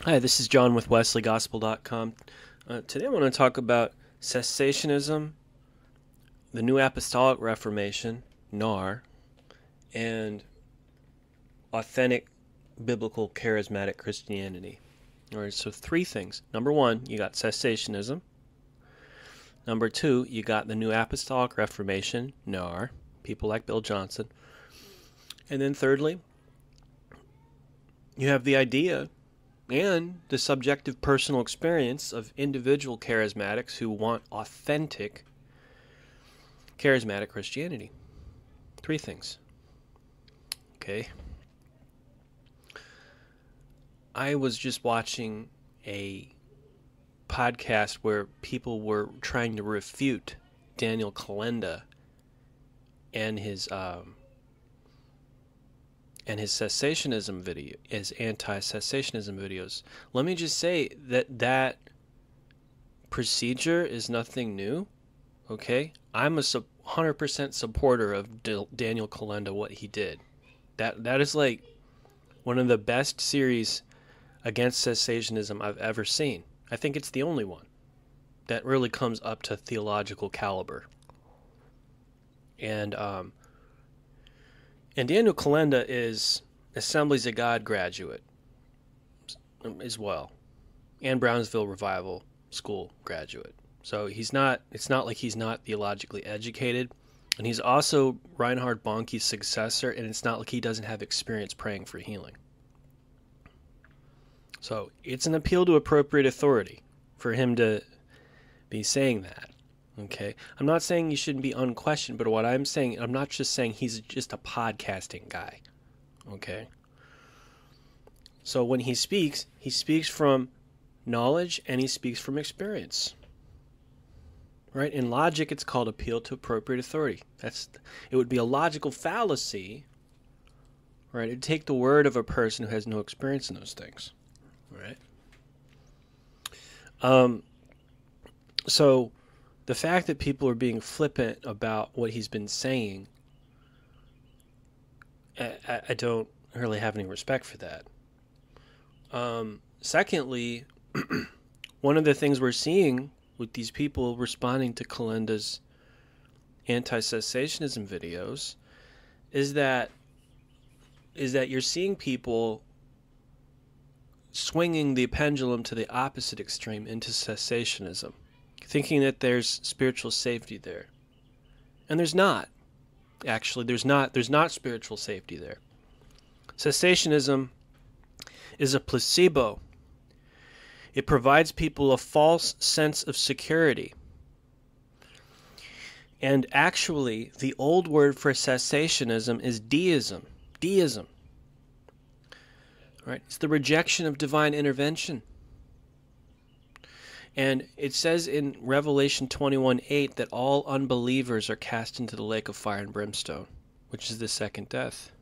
Hi, this is John with WesleyGospel.com. Today I want to talk about cessationism, the New Apostolic Reformation, NAR, and authentic biblical charismatic Christianity. All right, so three things. Number one, you got cessationism. Number two, you got the New Apostolic Reformation, NAR, people like Bill Johnson. And then thirdly, you have the idea and the subjective personal experience of individual charismatics who want authentic charismatic Christianity. Three things. Okay. I was just watching a podcast where people were trying to refute Daniel Kolenda and his cessationism video, his anti-cessationism videos. Let me just say that procedure is nothing new. Okay, I'm a 100% supporter of Daniel Kolenda, what he did. That is like one of the best series against cessationism I've ever seen. I think it's the only one that really comes up to theological caliber. And Daniel Kolenda is Assemblies of God graduate as well, and Brownsville Revival School graduate. So it's not like he's not theologically educated, and he's also Reinhard Bonnke's successor, and it's not like he doesn't have experience praying for healing. So it's an appeal to appropriate authority for him to be saying that. Okay, I'm not saying he shouldn't be unquestioned, but what I'm saying, I'm not just saying he's just a podcasting guy. Okay. So when he speaks from knowledge and he speaks from experience. Right? In logic, it's called appeal to appropriate authority. It would be a logical fallacy, right? It'd take the word of a person who has no experience in those things. Right? So the fact that people are being flippant about what he's been saying, I don't really have any respect for that. Secondly, one of the things we're seeing with these people responding to Kolenda's anti-cessationism videos is that you're seeing people swinging the pendulum to the opposite extreme into cessationism, thinking that there's spiritual safety there. And there's not. Actually, there's not spiritual safety there. Cessationism is a placebo. It provides people a false sense of security. And actually, the old word for cessationism is deism. Deism. Right? It's the rejection of divine intervention. And it says in Revelation 21:8 that all unbelievers are cast into the lake of fire and brimstone, which is the second death.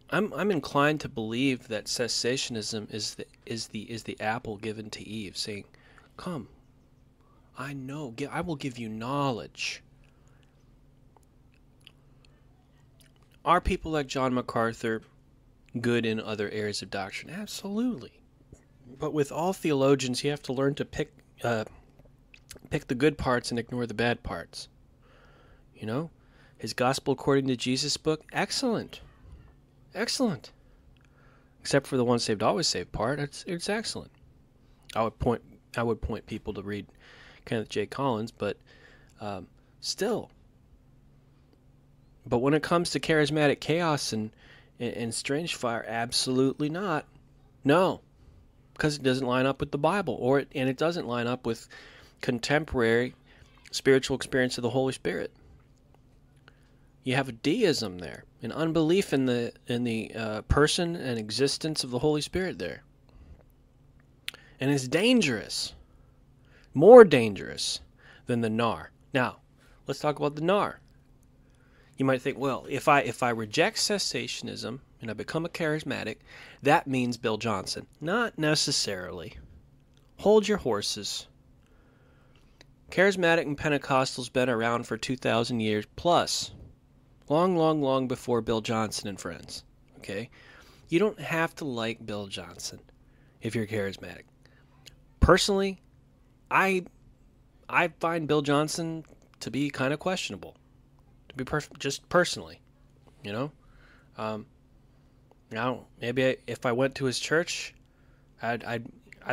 I'm inclined to believe that cessationism is the apple given to Eve, saying, "Come, I will give you knowledge." Are people like John MacArthur good in other areas of doctrine? Absolutely. But with all theologians, you have to learn to pick the good parts and ignore the bad parts. You know, his Gospel According to Jesus book, excellent. Excellent. Except for the once saved, always saved part, it's excellent. I would point people to read Kenneth J. Collins, but still. But when it comes to charismatic chaos and strange fire, absolutely not. No, because it doesn't line up with the Bible, and it doesn't line up with contemporary spiritual experience of the Holy Spirit. You have a deism there, an unbelief in the person and existence of the Holy Spirit there. And it's dangerous, more dangerous than the NAR. Now, let's talk about the NAR. You might think, well, if I reject cessationism and I become a charismatic, that means Bill Johnson. Not necessarily. Hold your horses. Charismatic and Pentecostal's been around for 2,000 years plus. Long, long, long before Bill Johnson and friends. Okay? You don't have to like Bill Johnson if you're charismatic. Personally, I find Bill Johnson to be kind of questionable. To be just personally, you know. Now maybe if I went to his church, I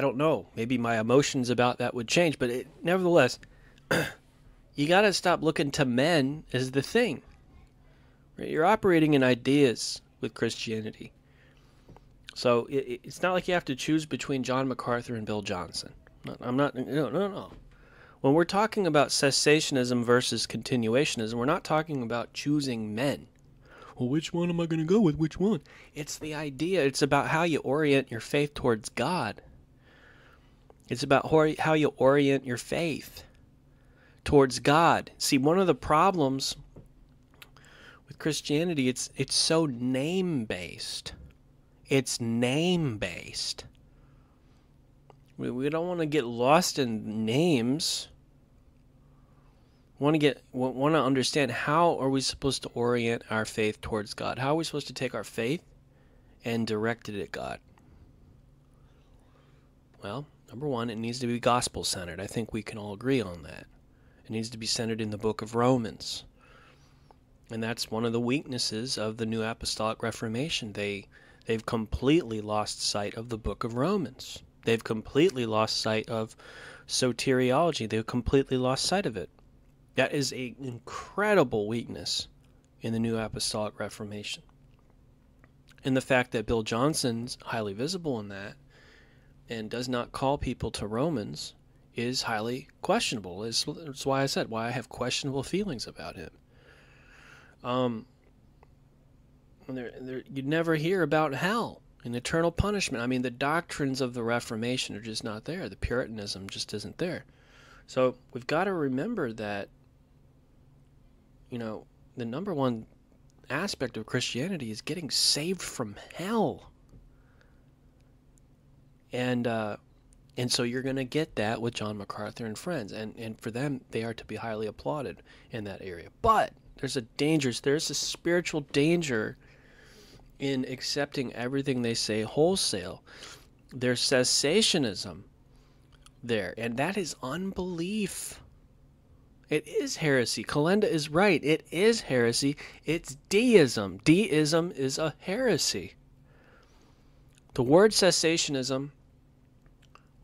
don't know. Maybe my emotions about that would change, but nevertheless, you got to stop looking to men as the thing. Right? You're operating in ideas with Christianity. So it's not like you have to choose between John MacArthur and Bill Johnson. No. When we're talking about cessationism versus continuationism, we're not talking about choosing men. Well, which one am I going to go with? Which one? It's the idea. It's about how you orient your faith towards God. It's about how you orient your faith towards God. See, one of the problems with Christianity, it's so name-based. It's name-based. We don't want to get lost in names. We want to understand, how are we supposed to orient our faith towards God? How are we supposed to take our faith and direct it at God? Well, number one, it needs to be gospel-centered. I think we can all agree on that. It needs to be centered in the book of Romans. And that's one of the weaknesses of the New Apostolic Reformation. They've completely lost sight of the book of Romans. They've completely lost sight of soteriology. They've completely lost sight of it. That is an incredible weakness in the New Apostolic Reformation. And the fact that Bill Johnson's highly visible in that and does not call people to Romans is highly questionable. That's why I said why I have questionable feelings about him. You'd never hear about hell and eternal punishment. I mean, the doctrines of the Reformation are just not there. The Puritanism just isn't there. So we've got to remember that, the number one aspect of Christianity is getting saved from hell. And so you're going to get that with John MacArthur and friends. And for them, they are to be highly applauded in that area. But there's a spiritual danger in accepting everything they say wholesale. There's cessationism there, and that is unbelief. It is heresy. Kalenda is right. It is heresy. It's deism. Deism is a heresy. The word cessationism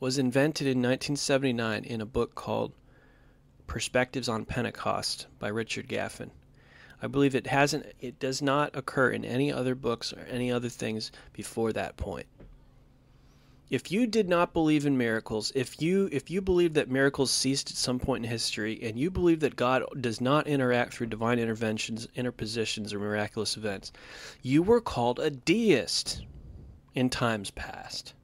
was invented in 1979 in a book called Perspectives on Pentecost by Richard Gaffin. I believe it does not occur in any other books or any other things before that point. If you did not believe in miracles, if you believe that miracles ceased at some point in history, and you believe that God does not interact through divine interventions, interpositions, or miraculous events, you were called a deist in times past.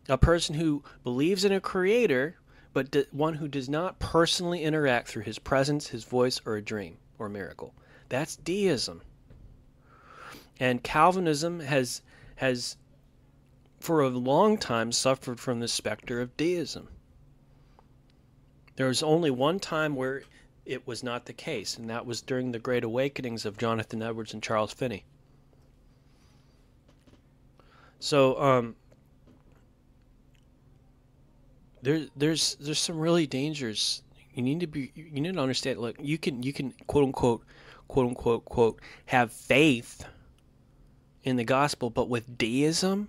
A person who believes in a creator, but one who does not personally interact through his presence, his voice, or a dream or miracle. That's deism. And Calvinism has for a long time suffered from the specter of deism. There was only one time where it was not the case, and that was during the Great Awakenings of Jonathan Edwards and Charles Finney. So there's some really dangers. You need to understand. Look, you can quote unquote have faith in the gospel, but with deism,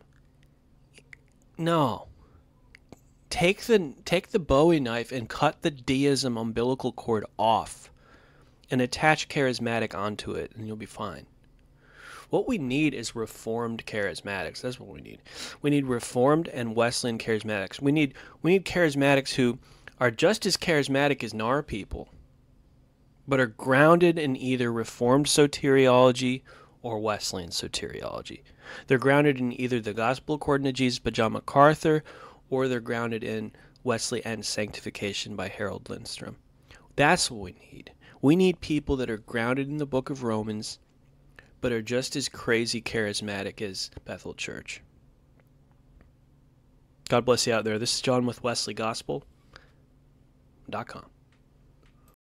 no. Take the Bowie knife and cut the deism umbilical cord off, and attach charismatic onto it, and you'll be fine. What we need is reformed charismatics. That's what we need. We need reformed and Wesleyan charismatics. We need charismatics who are just as charismatic as NAR people, but are grounded in either Reformed soteriology or Wesleyan soteriology. They're grounded in either the Gospel According to Jesus by John MacArthur, or they're grounded in Wesley and Sanctification by Harold Lindstrom. That's what we need. We need people that are grounded in the book of Romans, but are just as crazy charismatic as Bethel Church. God bless you out there. This is John with WesleyGospel.com.